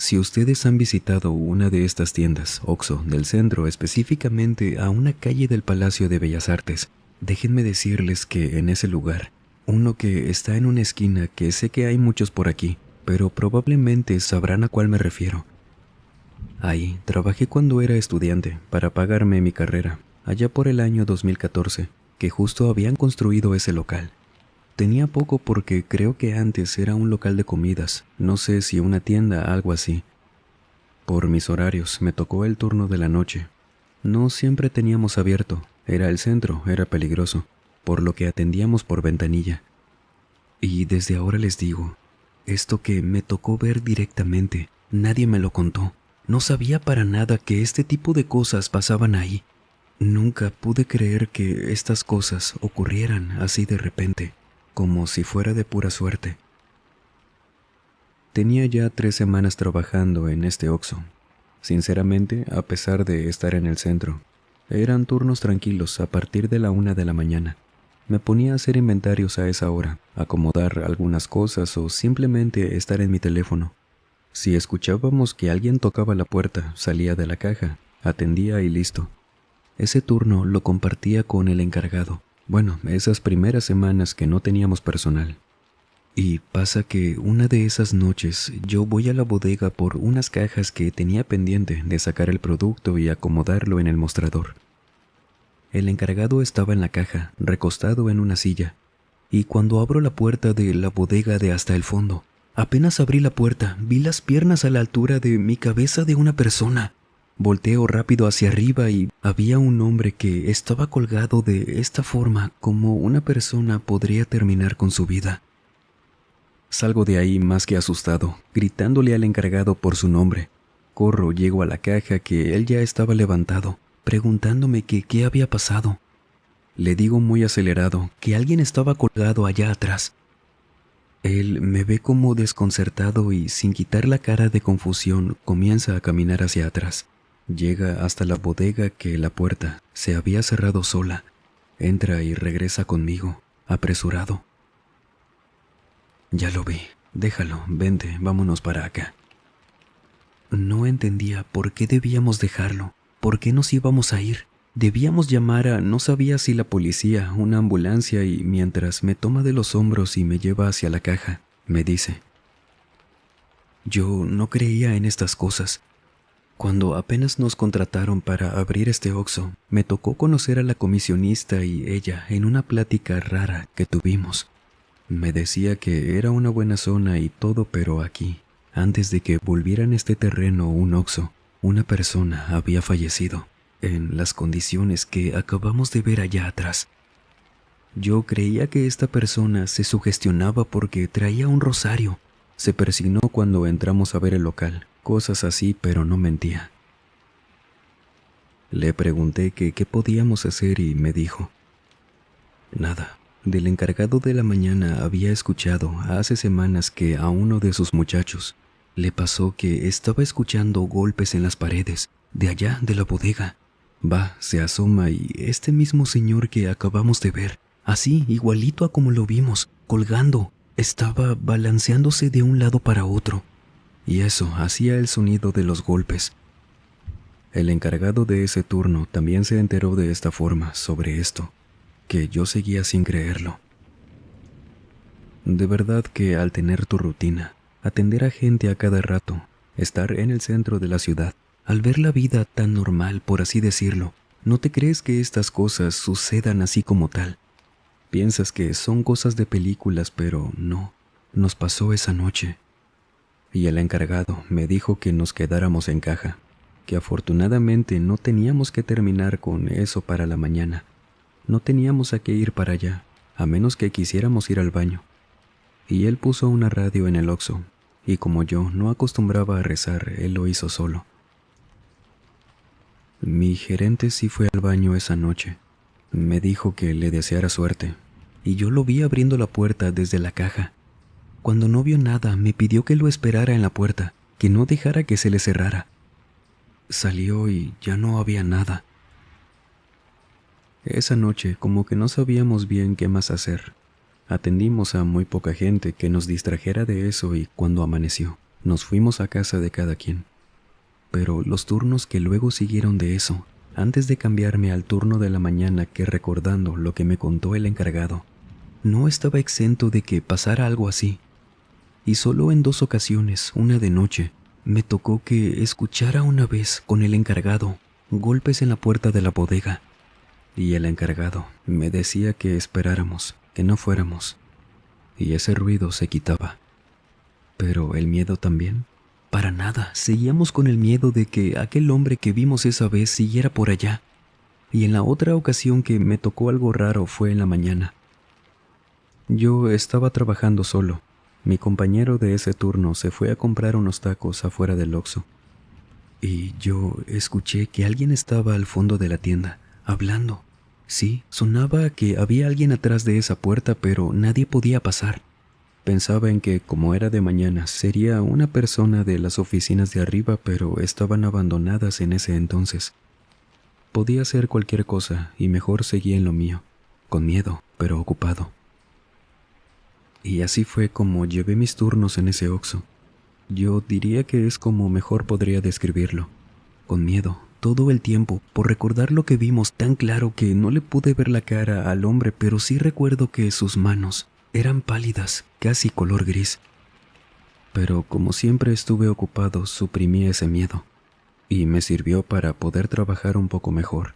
Si ustedes han visitado una de estas tiendas, Oxxo, del centro, específicamente a una calle del Palacio de Bellas Artes, déjenme decirles que en ese lugar, uno que está en una esquina que sé que hay muchos por aquí, pero probablemente sabrán a cuál me refiero. Ahí trabajé cuando era estudiante para pagarme mi carrera, allá por el año 2014, que justo habían construido ese local. Tenía poco porque creo que antes era un local de comidas, no sé si una tienda, algo así. Por mis horarios me tocó el turno de la noche. No siempre teníamos abierto, era el centro, era peligroso, por lo que atendíamos por ventanilla. Y desde ahora les digo, esto que me tocó ver directamente, nadie me lo contó. No sabía para nada que este tipo de cosas pasaban ahí. Nunca pude creer que estas cosas ocurrieran así de repente, como si fuera de pura suerte. Tenía ya 3 semanas trabajando en este Oxxo. Sinceramente, a pesar de estar en el centro, eran turnos tranquilos a partir de la 1 de la mañana. Me ponía a hacer inventarios a esa hora, acomodar algunas cosas o simplemente estar en mi teléfono. Si escuchábamos que alguien tocaba la puerta, salía de la caja, atendía y listo. Ese turno lo compartía con el encargado. Bueno, esas primeras semanas que no teníamos personal. Y pasa que una de esas noches yo voy a la bodega por unas cajas que tenía pendiente de sacar el producto y acomodarlo en el mostrador. El encargado estaba en la caja, recostado en una silla, y cuando abro la puerta de la bodega de hasta el fondo, apenas abrí la puerta, vi las piernas a la altura de mi cabeza de una persona. Volteo rápido hacia arriba y había un hombre que estaba colgado de esta forma como una persona podría terminar con su vida. Salgo de ahí más que asustado, gritándole al encargado por su nombre. Corro, llego a la caja que él ya estaba levantado, preguntándome que qué había pasado. Le digo muy acelerado que alguien estaba colgado allá atrás. Él me ve como desconcertado y sin quitar la cara de confusión comienza a caminar hacia atrás. Llega hasta la bodega que la puerta se había cerrado sola. Entra y regresa conmigo, apresurado. Ya lo vi, déjalo, vente, vámonos para acá. No entendía por qué debíamos dejarlo, por qué nos íbamos a ir. Debíamos llamar a no sabía si la policía, una ambulancia y mientras me toma de los hombros y me lleva hacia la caja, me dice: yo no creía en estas cosas. Cuando apenas nos contrataron para abrir este Oxxo, me tocó conocer a la comisionista y ella en una plática rara que tuvimos. Me decía que era una buena zona y todo, pero aquí, antes de que volvieran este terreno un Oxxo, una persona había fallecido, en las condiciones que acabamos de ver allá atrás. Yo creía que esta persona se sugestionaba porque traía un rosario. Se persignó cuando entramos a ver el local, cosas así, pero no mentía. Le pregunté que qué podíamos hacer y me dijo: nada. Del encargado de la mañana había escuchado hace semanas que a uno de sus muchachos le pasó que estaba escuchando golpes en las paredes de allá de la bodega. Va, se asoma y este mismo señor que acabamos de ver, así igualito a como lo vimos, colgando, estaba balanceándose de un lado para otro. Y eso hacía el sonido de los golpes. El encargado de ese turno también se enteró de esta forma sobre esto, que yo seguía sin creerlo. De verdad que al tener tu rutina, atender a gente a cada rato, estar en el centro de la ciudad, al ver la vida tan normal, por así decirlo, no te crees que estas cosas sucedan así como tal. Piensas que son cosas de películas, pero no, nos pasó esa noche. Y el encargado me dijo que nos quedáramos en caja, que afortunadamente no teníamos que terminar con eso para la mañana. No teníamos a qué ir para allá, a menos que quisiéramos ir al baño. Y él puso una radio en el Oxxo, y como yo no acostumbraba a rezar, él lo hizo solo. Mi gerente sí fue al baño esa noche. Me dijo que le deseara suerte, y yo lo vi abriendo la puerta desde la caja. Cuando no vio nada, me pidió que lo esperara en la puerta, que no dejara que se le cerrara. Salió y ya no había nada. Esa noche, como que no sabíamos bien qué más hacer. Atendimos a muy poca gente que nos distrajera de eso y cuando amaneció, Nos fuimos a casa de cada quien. Pero los turnos que luego siguieron de eso, antes de cambiarme al turno de la mañana, que recordando lo que me contó el encargado, no estaba exento de que pasara algo así. Y solo en 2 ocasiones, una de noche, me tocó que escuchara una vez con el encargado golpes en la puerta de la bodega. Y el encargado me decía que esperáramos, que no fuéramos. Y ese ruido se quitaba. Pero el miedo también. Para nada, seguíamos con el miedo de que aquel hombre que vimos esa vez siguiera por allá. Y en la otra ocasión que me tocó algo raro fue en la mañana. Yo estaba trabajando solo. Mi compañero de ese turno se fue a comprar unos tacos afuera del Oxxo. Y yo escuché que alguien estaba al fondo de la tienda, hablando. Sí, sonaba que había alguien atrás de esa puerta, pero nadie podía pasar. Pensaba en que, como era de mañana, sería una persona de las oficinas de arriba, pero estaban abandonadas en ese entonces. Podía ser cualquier cosa y mejor seguí en lo mío, con miedo, pero ocupado. Y así fue como llevé mis turnos en ese Oxxo. Yo diría que es como mejor podría describirlo. Con miedo, todo el tiempo, por recordar lo que vimos tan claro que no le pude ver la cara al hombre, pero sí recuerdo que sus manos eran pálidas, casi color gris. Pero como siempre estuve ocupado, suprimí ese miedo, y me sirvió para poder trabajar un poco mejor.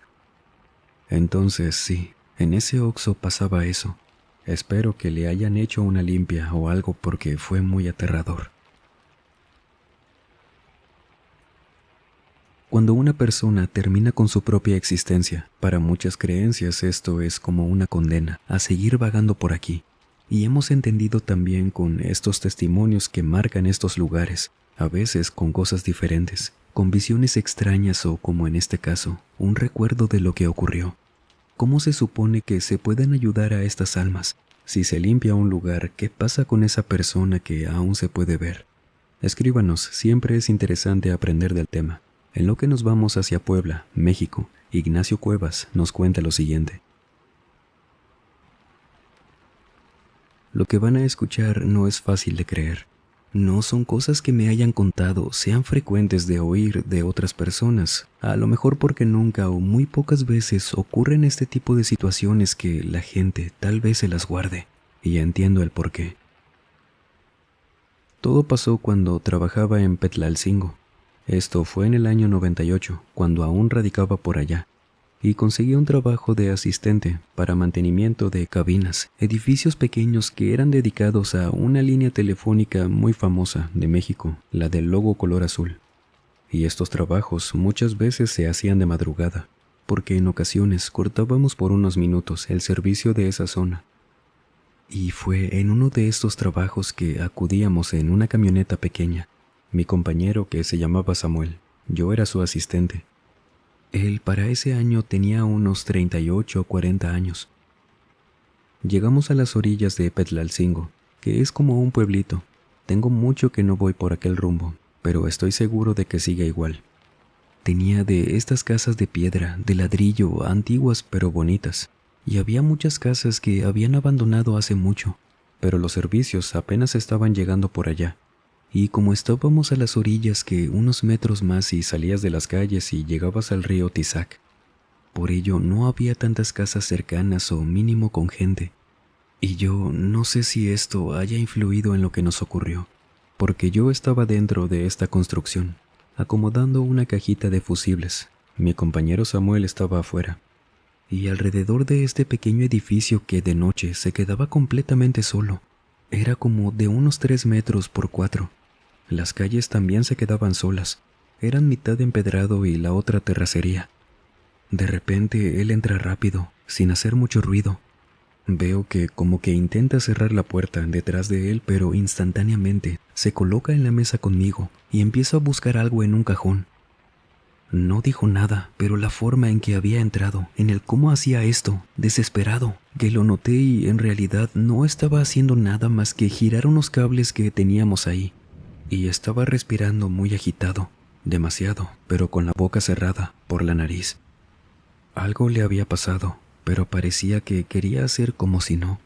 Entonces sí, en ese Oxxo pasaba eso. Espero que le hayan hecho una limpia o algo porque fue muy aterrador. Cuando una persona termina con su propia existencia, para muchas creencias esto es como una condena a seguir vagando por aquí. Y hemos entendido también con estos testimonios que marcan estos lugares, a veces con cosas diferentes, con visiones extrañas o, como en este caso, un recuerdo de lo que ocurrió. ¿Cómo se supone que se pueden ayudar a estas almas? Si se limpia un lugar, ¿qué pasa con esa persona que aún se puede ver? Escríbanos, siempre es interesante aprender del tema. En lo que nos vamos hacia Puebla, México, Ignacio Cuevas nos cuenta lo siguiente. Lo que van a escuchar no es fácil de creer. No son cosas que me hayan contado, sean frecuentes de oír de otras personas, a lo mejor porque nunca o muy pocas veces ocurren este tipo de situaciones que la gente tal vez se las guarde, y entiendo el porqué. Todo pasó cuando trabajaba en Petlalcingo. Esto fue en el año 98, cuando aún radicaba por allá, y conseguí un trabajo de asistente para mantenimiento de cabinas, edificios pequeños que eran dedicados a una línea telefónica muy famosa de México, la del logo color azul. Y estos trabajos muchas veces se hacían de madrugada, porque en ocasiones cortábamos por unos minutos el servicio de esa zona. Y fue en uno de estos trabajos que acudíamos en una camioneta pequeña. Mi compañero, que se llamaba Samuel, yo era su asistente. Él para ese año tenía unos 38 o 40 años. Llegamos a las orillas de Petlalcingo, que es como un pueblito. Tengo mucho que no voy por aquel rumbo, pero estoy seguro de que sigue igual. Tenía de estas casas de piedra, de ladrillo, antiguas pero bonitas, y había muchas casas que habían abandonado hace mucho, pero los servicios apenas estaban llegando por allá. Y como estábamos a las orillas que unos metros más y salías de las calles y llegabas al río Tizac, por ello no había tantas casas cercanas o mínimo con gente. Y yo no sé si esto haya influido en lo que nos ocurrió, porque yo estaba dentro de esta construcción, acomodando una cajita de fusibles. Mi compañero Samuel estaba afuera, y alrededor de este pequeño edificio que de noche se quedaba completamente solo, era como de unos 3 metros por 4. Las calles también se quedaban solas, eran mitad empedrado y la otra terracería. De repente él entra rápido, sin hacer mucho ruido. Veo que como que intenta cerrar la puerta detrás de él, pero instantáneamente se coloca en la mesa conmigo y empieza a buscar algo en un cajón. No dijo nada, pero la forma en que había entrado, en el cómo hacía esto, desesperado, que lo noté y en realidad no estaba haciendo nada más que girar unos cables que teníamos ahí. Y estaba respirando muy agitado, demasiado, pero con la boca cerrada, por la nariz. Algo le había pasado, pero parecía que quería hacer como si no.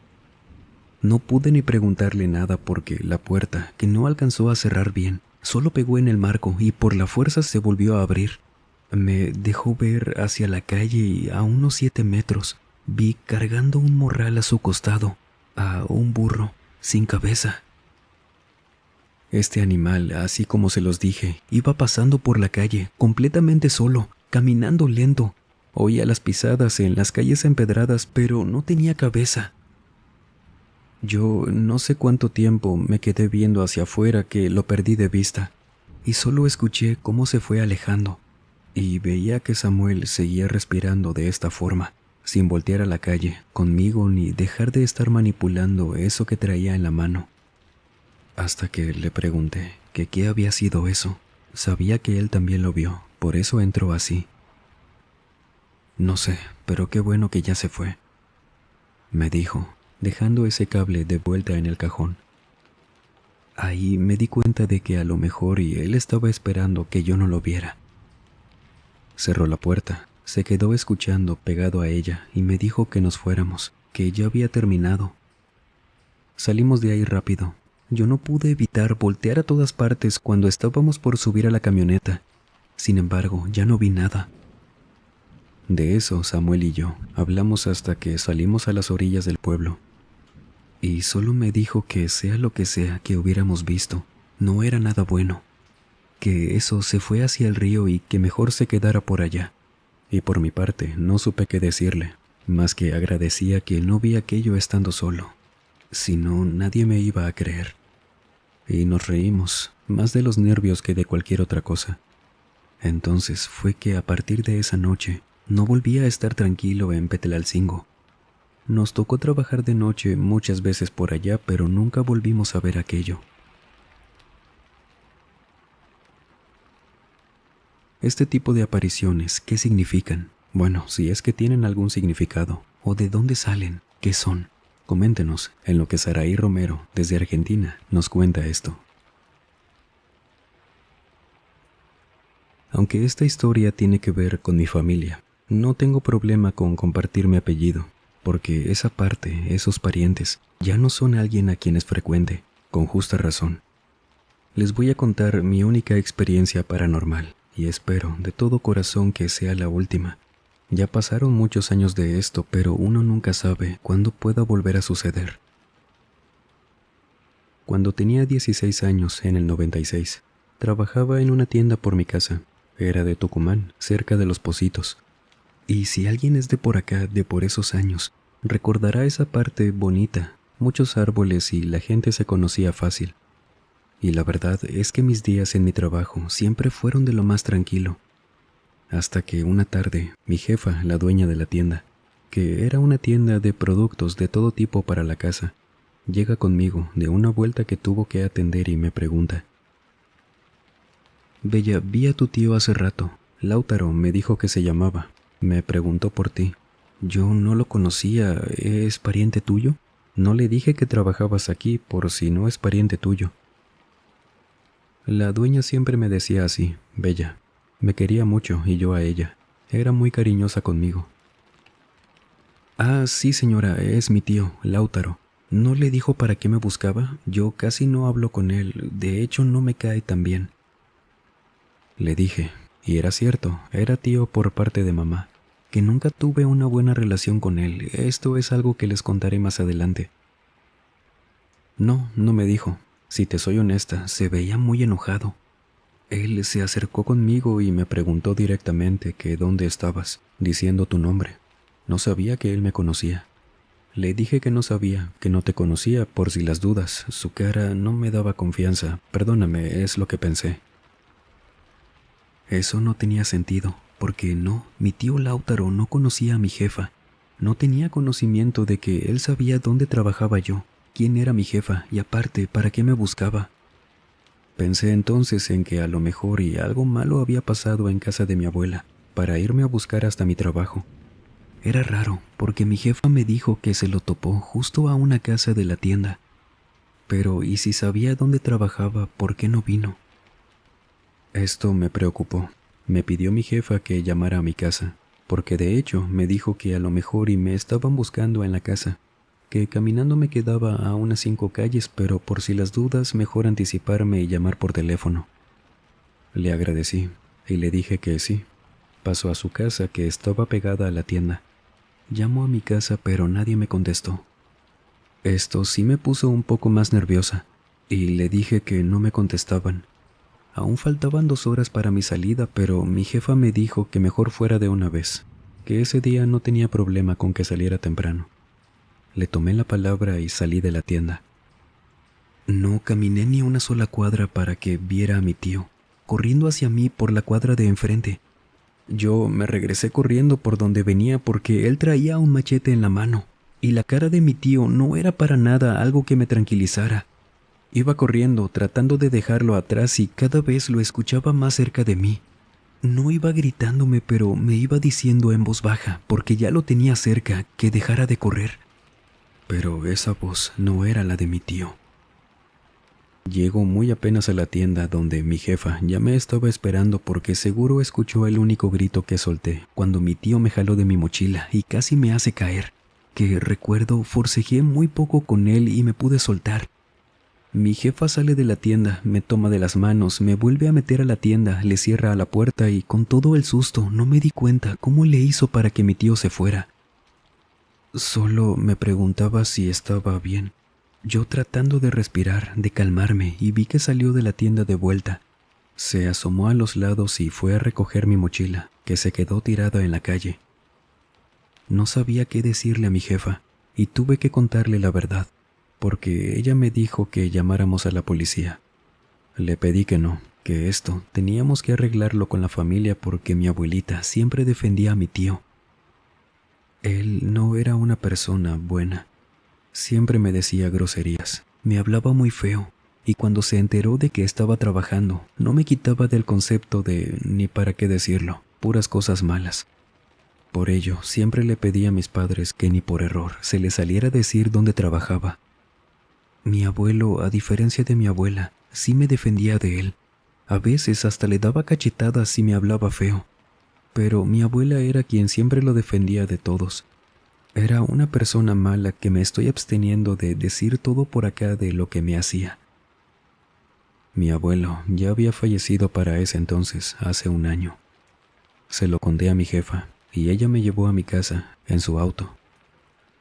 No pude ni preguntarle nada porque la puerta, que no alcanzó a cerrar bien, Solo pegó en el marco y por la fuerza se volvió a abrir. Me dejó ver hacia la calle y a unos 7 metros vi cargando un morral a su costado, a un burro sin cabeza. Este animal, así como se los dije, iba pasando por la calle, completamente solo, caminando lento. Oía las pisadas en las calles empedradas, pero no tenía cabeza. Yo no sé cuánto tiempo me quedé viendo hacia afuera que lo perdí de vista, y solo escuché cómo se fue alejando, y veía que Samuel seguía respirando de esta forma, sin voltear a la calle conmigo ni dejar de estar manipulando eso que traía en la mano. Hasta que le pregunté que qué había sido eso. Sabía que él también lo vio, por eso entró así. No sé, pero qué bueno que ya se fue, me dijo, dejando ese cable de vuelta en el cajón. Ahí me di cuenta de que a lo mejor y él estaba esperando que yo no lo viera. Cerró la puerta, se quedó escuchando pegado a ella y me dijo que nos fuéramos, que ya había terminado. Salimos de ahí rápido. Yo no pude evitar voltear a todas partes cuando estábamos por subir a la camioneta. Sin embargo, ya no vi nada. De eso, Samuel y yo hablamos hasta que salimos a las orillas del pueblo. Y solo me dijo que sea lo que sea que hubiéramos visto, no era nada bueno. Que eso se fue hacia el río y que mejor se quedara por allá. Y por mi parte, no supe qué decirle, más que agradecía que no vi aquello estando solo. Si no, nadie me iba a creer. Y nos reímos, más de los nervios que de cualquier otra cosa. Entonces fue que a partir de esa noche no volví a estar tranquilo en Petelalcingo. Nos tocó trabajar de noche muchas veces por allá, pero nunca volvimos a ver aquello. Este tipo de apariciones, ¿qué significan? Bueno, si es que tienen algún significado, o de dónde salen, ¿qué son? Coméntenos en lo que Saraí Romero, desde Argentina, nos cuenta esto. Aunque esta historia tiene que ver con mi familia, no tengo problema con compartir mi apellido, porque esa parte, esos parientes, ya no son alguien a quienes frecuente, con justa razón. Les voy a contar mi única experiencia paranormal, y espero de todo corazón que sea la última. Ya pasaron muchos años de esto, pero uno nunca sabe cuándo pueda volver a suceder. Cuando tenía 16 años, en el 96, trabajaba en una tienda por mi casa. Era de Tucumán, cerca de Los Pocitos. Y si alguien es de por acá, de por esos años, recordará esa parte bonita, muchos árboles y la gente se conocía fácil. Y la verdad es que mis días en mi trabajo siempre fueron de lo más tranquilo. Hasta que una tarde, mi jefa, la dueña de la tienda, que era una tienda de productos de todo tipo para la casa, llega conmigo de una vuelta que tuvo que atender y me pregunta: Bella, vi a tu tío hace rato. Lautaro me dijo que se llamaba. Me preguntó por ti. Yo no lo conocía. ¿Es pariente tuyo? No le dije que trabajabas aquí por si no es pariente tuyo. La dueña siempre me decía así, Bella. Me quería mucho y yo a ella. Era muy cariñosa conmigo. Ah, sí, señora, es mi tío, Lautaro. ¿No le dijo para qué me buscaba? Yo casi no hablo con él. De hecho, no me cae tan bien. Le dije, y era cierto, era tío por parte de mamá, que nunca tuve una buena relación con él. Esto es algo que les contaré más adelante. No, no me dijo. Si te soy honesta, se veía muy enojado. Él se acercó conmigo y me preguntó directamente que dónde estabas, diciendo tu nombre. No sabía que él me conocía. Le dije que no sabía, que no te conocía por si las dudas. Su cara no me daba confianza. Perdóname, es lo que pensé. Eso no tenía sentido, porque no, mi tío Lautaro no conocía a mi jefa. No tenía conocimiento de que él sabía dónde trabajaba yo, quién era mi jefa y aparte, para qué me buscaba. Pensé entonces en que a lo mejor y algo malo había pasado en casa de mi abuela, para irme a buscar hasta mi trabajo. Era raro, porque mi jefa me dijo que se lo topó justo a una casa de la tienda. Pero, ¿y si sabía dónde trabajaba, por qué no vino? Esto me preocupó. Me pidió mi jefa que llamara a mi casa, porque de hecho me dijo que a lo mejor y me estaban buscando en la casa, que caminando me quedaba a unas 5 calles, pero por si las dudas mejor anticiparme y llamar por teléfono, Le agradecí y le dije que sí. Pasó a su casa, que estaba pegada a la tienda. Llamó a mi casa, pero nadie me contestó. Esto sí me puso un poco más nerviosa, y le dije que no me contestaban. Aún faltaban 2 horas para mi salida, pero mi jefa me dijo que mejor fuera de una vez, que ese día no tenía problema con que saliera temprano. Le tomé la palabra y salí de la tienda. No caminé ni una sola cuadra para que viera a mi tío, corriendo hacia mí por la cuadra de enfrente. Yo me regresé corriendo por donde venía porque él traía un machete en la mano, y la cara de mi tío no era para nada algo que me tranquilizara. Iba corriendo, tratando de dejarlo atrás, y cada vez lo escuchaba más cerca de mí. No iba gritándome, pero me iba diciendo en voz baja, porque ya lo tenía cerca, que dejara de correr. Pero esa voz no era la de mi tío. Llego muy apenas a la tienda, donde mi jefa ya me estaba esperando, porque seguro escuchó el único grito que solté cuando mi tío me jaló de mi mochila y casi me hace caer, que recuerdo forcejeé muy poco con él y me pude soltar. Mi jefa sale de la tienda, me toma de las manos, me vuelve a meter a la tienda, le cierra a la puerta, y con todo el susto no me di cuenta cómo le hizo para que mi tío se fuera. Solo me preguntaba si estaba bien. Yo tratando de respirar, de calmarme, y vi que salió de la tienda de vuelta. Se asomó a los lados y fue a recoger mi mochila, que se quedó tirada en la calle. No sabía qué decirle a mi jefa, y tuve que contarle la verdad, porque ella me dijo que llamáramos a la policía. Le pedí que no, que esto teníamos que arreglarlo con la familia, porque mi abuelita siempre defendía a mi tío. Él no era una persona buena. Siempre me decía groserías, me hablaba muy feo, y cuando se enteró de que estaba trabajando, no me quitaba del concepto de ni para qué decirlo, puras cosas malas. Por ello, siempre le pedí a mis padres que ni por error se les saliera decir dónde trabajaba. Mi abuelo, a diferencia de mi abuela, sí me defendía de él. A veces hasta le daba cachetadas si me hablaba feo. Pero mi abuela era quien siempre lo defendía de todos. Era una persona mala, que me estoy absteniendo de decir todo por acá de lo que me hacía. Mi abuelo ya había fallecido para ese entonces, hace un año. Se lo conté a mi jefa, y ella me llevó a mi casa, en su auto.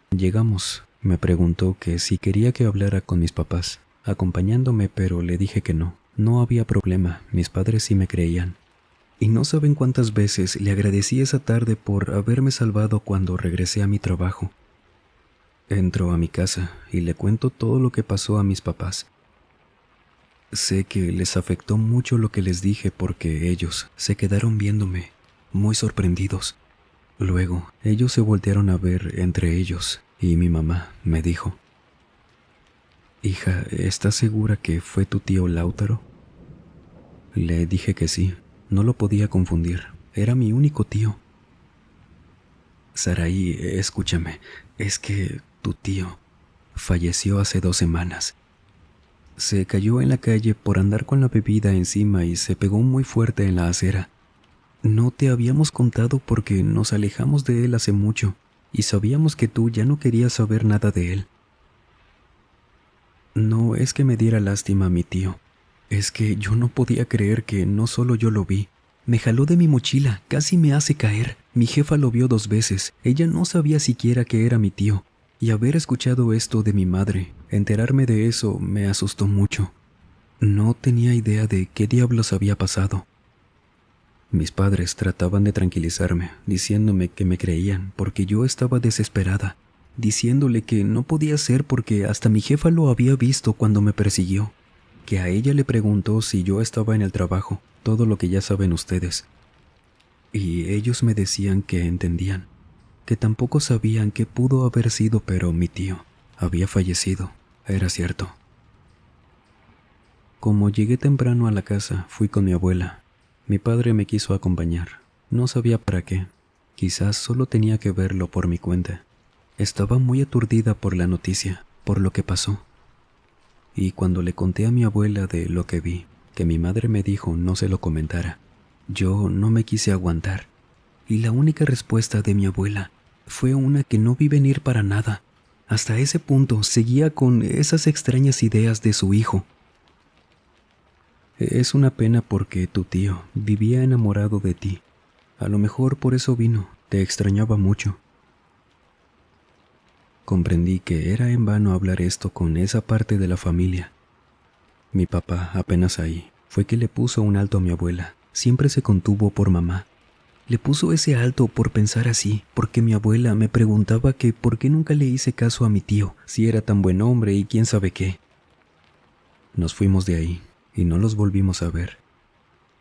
Llegamos, me preguntó que si quería que hablara con mis papás, acompañándome, pero le dije que no, no había problema, mis padres sí me creían. Y no saben cuántas veces le agradecí esa tarde por haberme salvado cuando regresé a mi trabajo. Entro a mi casa y le cuento todo lo que pasó a mis papás. Sé que les afectó mucho lo que les dije, porque ellos se quedaron viéndome, muy sorprendidos. Luego, ellos se voltearon a ver entre ellos y mi mamá me dijo: «Hija, ¿estás segura que fue tu tío Lautaro?» Le dije que sí. No lo podía confundir, era mi único tío. «Saraí, escúchame, es que tu tío falleció hace 2 semanas. Se cayó en la calle por andar con la bebida encima y se pegó muy fuerte en la acera. No te habíamos contado porque nos alejamos de él hace mucho y sabíamos que tú ya no querías saber nada de él. No es que me diera lástima a mi tío, es que yo no podía creer que no solo yo lo vi. Me jaló de mi mochila, casi me hace caer. Mi jefa lo vio 2 veces. Ella no sabía siquiera que era mi tío. Y haber escuchado esto de mi madre, enterarme de eso, me asustó mucho. No tenía idea de qué diablos había pasado. Mis padres trataban de tranquilizarme, diciéndome que me creían porque yo estaba desesperada, diciéndole que no podía ser porque hasta mi jefa lo había visto cuando me persiguió, que a ella le preguntó si yo estaba en el trabajo, todo lo que ya saben ustedes. Y ellos me decían que entendían, que tampoco sabían qué pudo haber sido, pero mi tío había fallecido, era cierto. Como llegué temprano a la casa, fui con mi abuela. Mi padre me quiso acompañar. No sabía para qué. Quizás solo tenía que verlo por mi cuenta. Estaba muy aturdida por la noticia, por lo que pasó. Y cuando le conté a mi abuela de lo que vi, que mi madre me dijo no se lo comentara, yo no me quise aguantar. Y la única respuesta de mi abuela fue una que no vi venir para nada. Hasta ese punto seguía con esas extrañas ideas de su hijo. Es una pena porque tu tío vivía enamorado de ti. A lo mejor por eso vino, te extrañaba mucho. Comprendí que era en vano hablar esto con esa parte de la familia. Mi papá, apenas ahí, fue que le puso un alto a mi abuela. Siempre se contuvo por mamá. Le puso ese alto por pensar así, porque mi abuela me preguntaba que por qué nunca le hice caso a mi tío, si era tan buen hombre y quién sabe qué. Nos fuimos de ahí y no los volvimos a ver.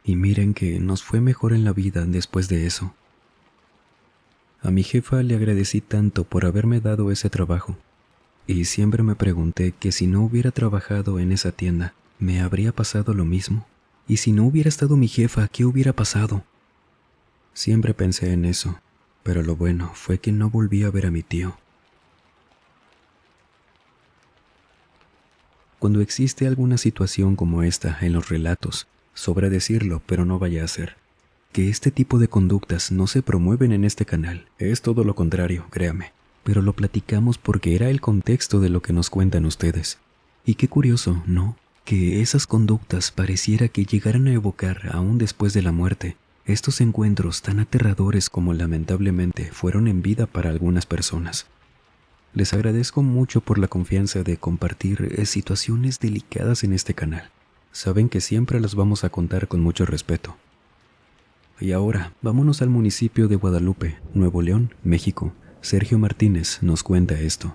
Y miren que nos fue mejor en la vida después de eso. A mi jefa le agradecí tanto por haberme dado ese trabajo. Y siempre me pregunté que si no hubiera trabajado en esa tienda, ¿me habría pasado lo mismo? Y si no hubiera estado mi jefa, ¿qué hubiera pasado? Siempre pensé en eso, pero lo bueno fue que no volví a ver a mi tío. Cuando existe alguna situación como esta en los relatos, sobra decirlo, pero no vaya a ser, que este tipo de conductas no se promueven en este canal. Es todo lo contrario, créame. Pero lo platicamos porque era el contexto de lo que nos cuentan ustedes. Y qué curioso, ¿no? Que esas conductas pareciera que llegaran a evocar, aún después de la muerte, estos encuentros tan aterradores como lamentablemente fueron en vida para algunas personas. Les agradezco mucho por la confianza de compartir situaciones delicadas en este canal. Saben que siempre las vamos a contar con mucho respeto. Y ahora, vámonos al municipio de Guadalupe, Nuevo León, México. Sergio Martínez nos cuenta esto.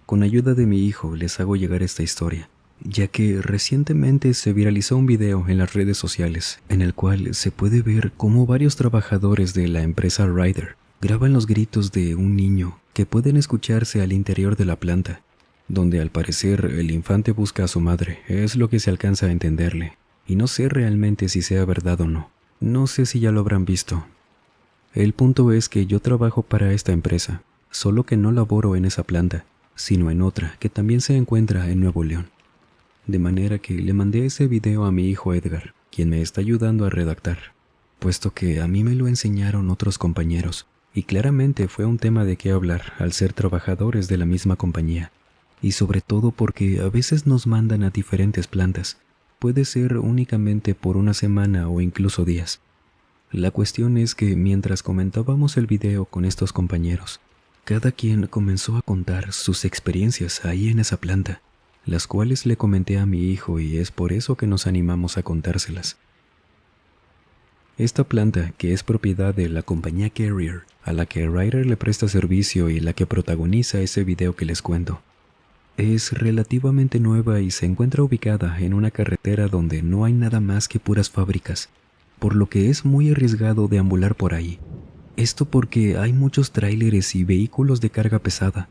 Con ayuda de mi hijo les hago llegar esta historia, ya que recientemente se viralizó un video en las redes sociales en el cual se puede ver cómo varios trabajadores de la empresa Ryder graban los gritos de un niño que pueden escucharse al interior de la planta, donde al parecer el infante busca a su madre, es lo que se alcanza a entenderle, y no sé realmente si sea verdad o no. No sé si ya lo habrán visto. El punto es que yo trabajo para esta empresa, solo que no laboro en esa planta, sino en otra que también se encuentra en Nuevo León. De manera que le mandé ese video a mi hijo Edgar, quien me está ayudando a redactar, puesto que a mí me lo enseñaron otros compañeros, y claramente fue un tema de qué hablar al ser trabajadores de la misma compañía, y sobre todo porque a veces nos mandan a diferentes plantas. Puede ser únicamente por una semana o incluso días. La cuestión es que mientras comentábamos el video con estos compañeros, cada quien comenzó a contar sus experiencias ahí en esa planta, las cuales le comenté a mi hijo y es por eso que nos animamos a contárselas. Esta planta, que es propiedad de la compañía Carrier, a la que Ryder le presta servicio y la que protagoniza ese video que les cuento, es relativamente nueva y se encuentra ubicada en una carretera donde no hay nada más que puras fábricas, por lo que es muy arriesgado deambular por ahí. Esto porque hay muchos tráileres y vehículos de carga pesada.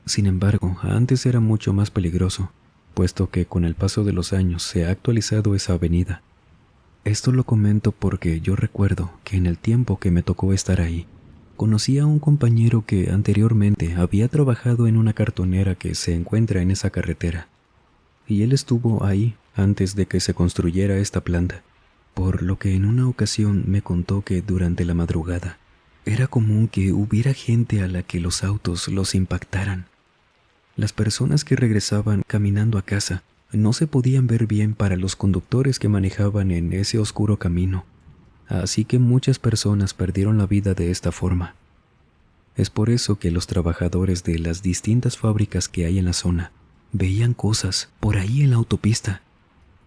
Sin embargo, antes era mucho más peligroso, puesto que con el paso de los años se ha actualizado esa avenida. Esto lo comento porque yo recuerdo que en el tiempo que me tocó estar ahí, conocí a un compañero que anteriormente había trabajado en una cartonera que se encuentra en esa carretera, y él estuvo ahí antes de que se construyera esta planta, por lo que en una ocasión me contó que durante la madrugada era común que hubiera gente a la que los autos los impactaran. Las personas que regresaban caminando a casa no se podían ver bien para los conductores que manejaban en ese oscuro camino. Así que muchas personas perdieron la vida de esta forma. Es por eso que los trabajadores de las distintas fábricas que hay en la zona veían cosas por ahí en la autopista.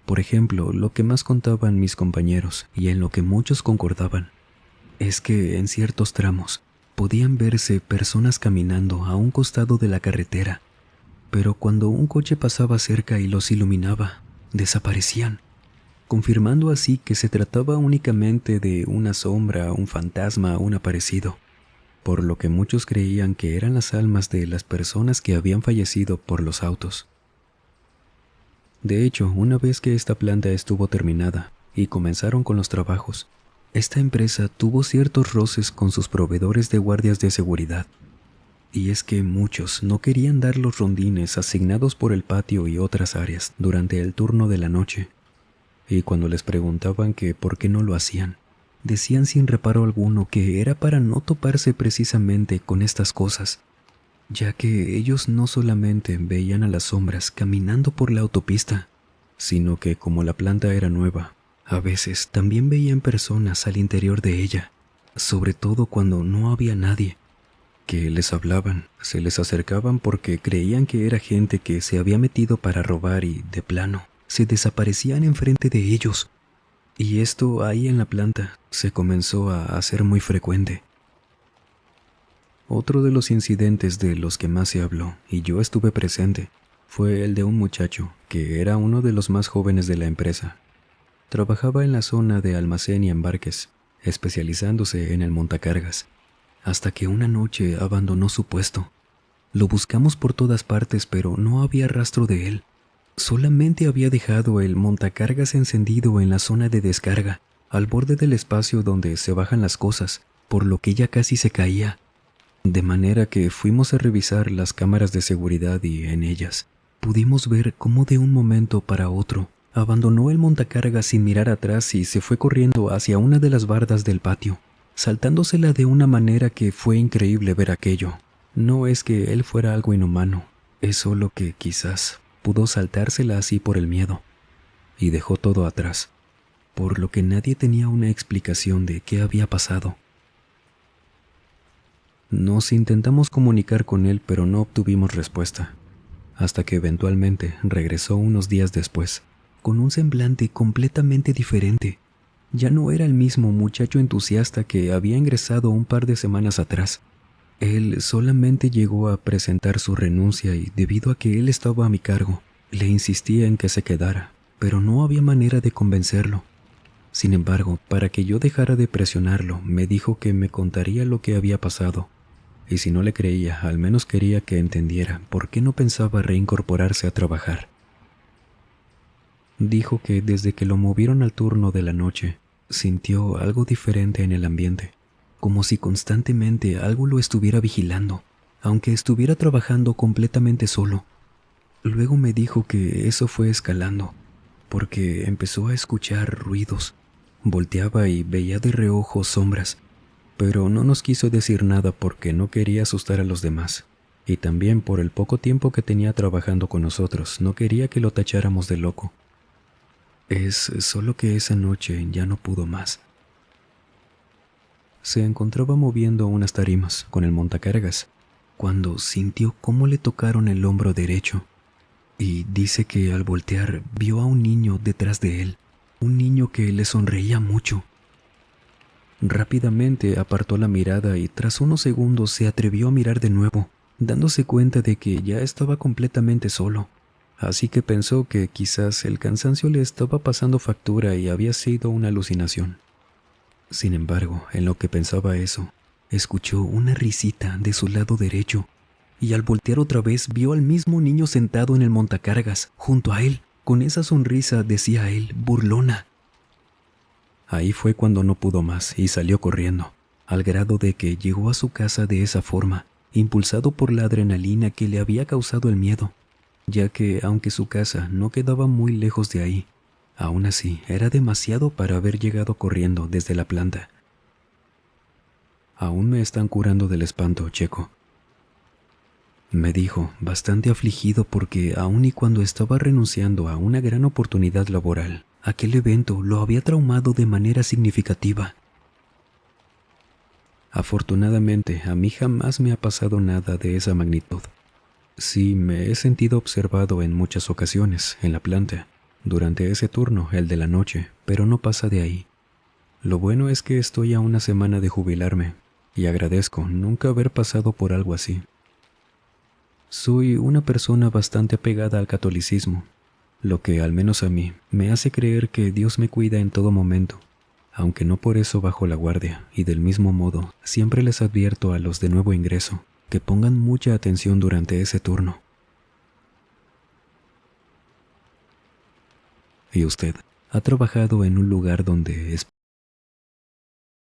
Por ejemplo, lo que más contaban mis compañeros y en lo que muchos concordaban es que en ciertos tramos podían verse personas caminando a un costado de la carretera, pero cuando un coche pasaba cerca y los iluminaba, desaparecían, confirmando así que se trataba únicamente de una sombra, un fantasma, un aparecido, por lo que muchos creían que eran las almas de las personas que habían fallecido por los autos. De hecho, una vez que esta planta estuvo terminada y comenzaron con los trabajos, esta empresa tuvo ciertos roces con sus proveedores de guardias de seguridad. Y es que muchos no querían dar los rondines asignados por el patio y otras áreas durante el turno de la noche. Y cuando les preguntaban que por qué no lo hacían, decían sin reparo alguno que era para no toparse precisamente con estas cosas. ya que ellos no solamente veían a las sombras caminando por la autopista, sino que como la planta era nueva, a veces también veían personas al interior de ella, sobre todo cuando no había nadie, que les hablaban, se les acercaban porque creían que era gente que se había metido para robar y, de plano, se desaparecían enfrente de ellos. Y esto ahí en la planta se comenzó a hacer muy frecuente. Otro de los incidentes de los que más se habló, y yo estuve presente, fue el de un muchacho que era uno de los más jóvenes de la empresa. Trabajaba en la zona de almacén y embarques, especializándose en el montacargas, hasta que una noche abandonó su puesto. Lo buscamos por todas partes, pero no había rastro de él. Solamente había dejado el montacargas encendido en la zona de descarga, al borde del espacio donde se bajan las cosas, por lo que ya casi se caía. De manera que fuimos a revisar las cámaras de seguridad y en ellas pudimos ver cómo de un momento para otro abandonó el montacargas sin mirar atrás y se fue corriendo hacia una de las bardas del patio, saltándosela de una manera que fue increíble ver aquello. No es que él fuera algo inhumano, es solo que quizás pudo saltársela así por el miedo, y dejó todo atrás, por lo que nadie tenía una explicación de qué había pasado. Nos intentamos comunicar con él, pero no obtuvimos respuesta, hasta que eventualmente regresó unos días después, con un semblante completamente diferente. Ya no era el mismo muchacho entusiasta que había ingresado un par de semanas atrás. Él solamente llegó a presentar su renuncia y, debido a que él estaba a mi cargo, le insistía en que se quedara, pero no había manera de convencerlo. Sin embargo, para que yo dejara de presionarlo, me dijo que me contaría lo que había pasado. Y si no le creía, al menos quería que entendiera por qué no pensaba reincorporarse a trabajar. Dijo que desde que lo movieron al turno de la noche, sintió algo diferente en el ambiente, como si constantemente algo lo estuviera vigilando, aunque estuviera trabajando completamente solo. Luego me dijo que eso fue escalando, porque empezó a escuchar ruidos, volteaba y veía de reojo sombras, pero no nos quiso decir nada porque no quería asustar a los demás, y también por el poco tiempo que tenía trabajando con nosotros, no quería que lo tacháramos de loco. Es solo que esa noche ya no pudo más. Se encontraba moviendo unas tarimas con el montacargas, cuando sintió cómo le tocaron el hombro derecho, y dice que al voltear vio a un niño detrás de él, un niño que le sonreía mucho. Rápidamente apartó la mirada y tras unos segundos se atrevió a mirar de nuevo, dándose cuenta de que ya estaba completamente solo. Así que pensó que quizás el cansancio le estaba pasando factura y había sido una alucinación. Sin embargo, en lo que pensaba eso, escuchó una risita de su lado derecho y al voltear otra vez vio al mismo niño sentado en el montacargas, junto a él. Con esa sonrisa, decía él, burlona. Ahí fue cuando no pudo más y salió corriendo, al grado de que llegó a su casa de esa forma, impulsado por la adrenalina que le había causado el miedo, ya que aunque su casa no quedaba muy lejos de ahí, aún así era demasiado para haber llegado corriendo desde la planta. Aún me están curando del espanto, Checo, me dijo, bastante afligido porque aun y cuando estaba renunciando a una gran oportunidad laboral, aquel evento lo había traumado de manera significativa. Afortunadamente, a mí jamás me ha pasado nada de esa magnitud. Sí, me he sentido observado en muchas ocasiones en la planta, durante ese turno, el de la noche, pero no pasa de ahí. Lo bueno es que estoy a una semana de jubilarme, y agradezco nunca haber pasado por algo así. Soy una persona bastante apegada al catolicismo, lo que al menos a mí me hace creer que Dios me cuida en todo momento, aunque no por eso bajo la guardia, y del mismo modo siempre les advierto a los de nuevo ingreso que pongan mucha atención durante ese turno. ¿Y usted ha trabajado en un lugar donde